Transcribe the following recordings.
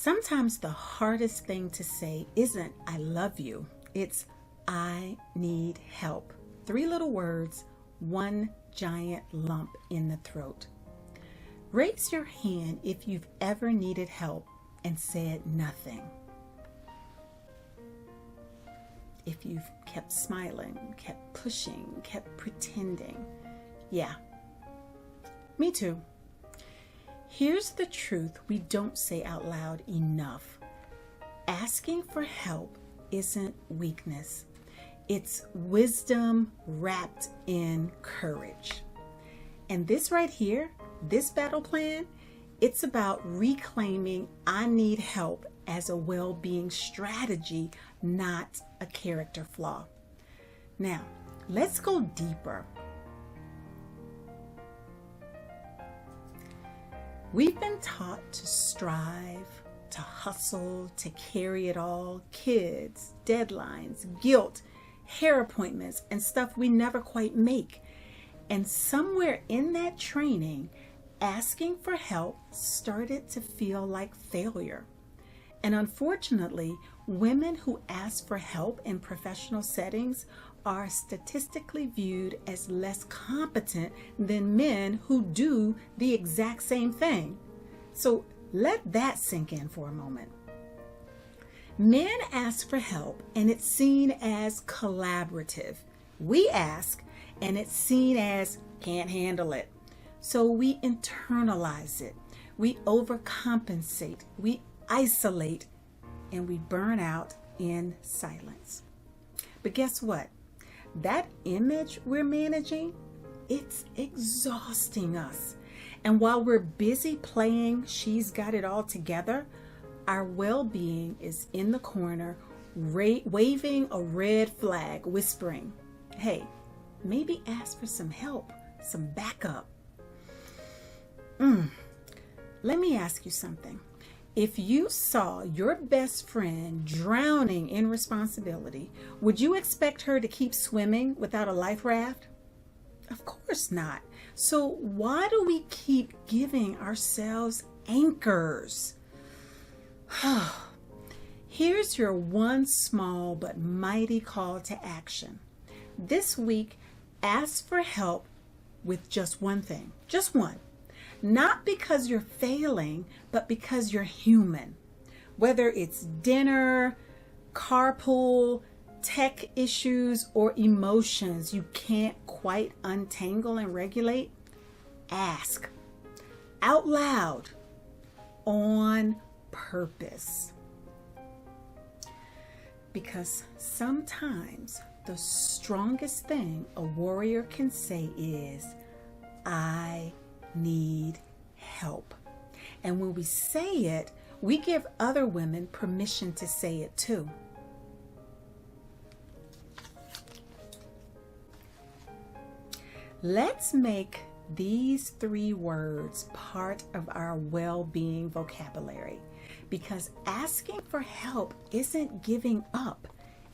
Sometimes the hardest thing to say isn't "I love you." It's "I need help." 3 little words, one giant lump in the throat. Raise your hand if you've ever needed help and said nothing. If you've kept smiling, kept pushing, kept pretending. Yeah, me too. Here's the truth we don't say out loud enough. Asking for help isn't weakness. It's wisdom wrapped in courage. And this right here, this battle plan, it's about reclaiming "I need help" as a well-being strategy, not a character flaw. Now, let's go deeper. We've been taught to strive, to hustle, to carry it all. Kids, deadlines, guilt, hair appointments, and stuff we never quite make. And somewhere in that training, asking for help started to feel like failure. And unfortunately, women who ask for help in professional settings are statistically viewed as less competent than men who do the exact same thing. So let that sink in for a moment. Men ask for help and it's seen as collaborative. We ask and it's seen as "can't handle it." So we internalize it. We overcompensate. We isolate, and we burn out in silence. But guess what? That image we're managing, it's exhausting us. And while we're busy playing "she's got it all together," our well-being is in the corner, waving a red flag, whispering, "Hey, maybe ask for some help, some backup." Let me ask you something. If you saw your best friend drowning in responsibility, would you expect her to keep swimming without a life raft? Of course not. So why do we keep giving ourselves anchors? Here's your one small but mighty call to action. This week, ask for help with just one thing. Just one. Not because you're failing, but because you're human. Whether it's dinner, carpool, tech issues, or emotions you can't quite untangle and regulate, ask out loud on purpose. Because sometimes the strongest thing a warrior can say is, "I need help." And when we say it, we give other women permission to say it too. Let's make these 3 words part of our well-being vocabulary, because asking for help isn't giving up,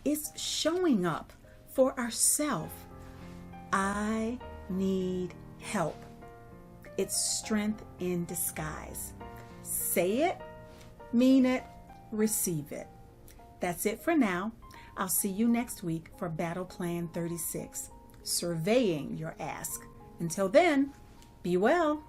it's showing up for ourselves. I need help. It's strength in disguise. Say it, mean it, receive it. That's it for now. I'll see you next week for Battle Plan 36, surveying your ask. Until then, be well.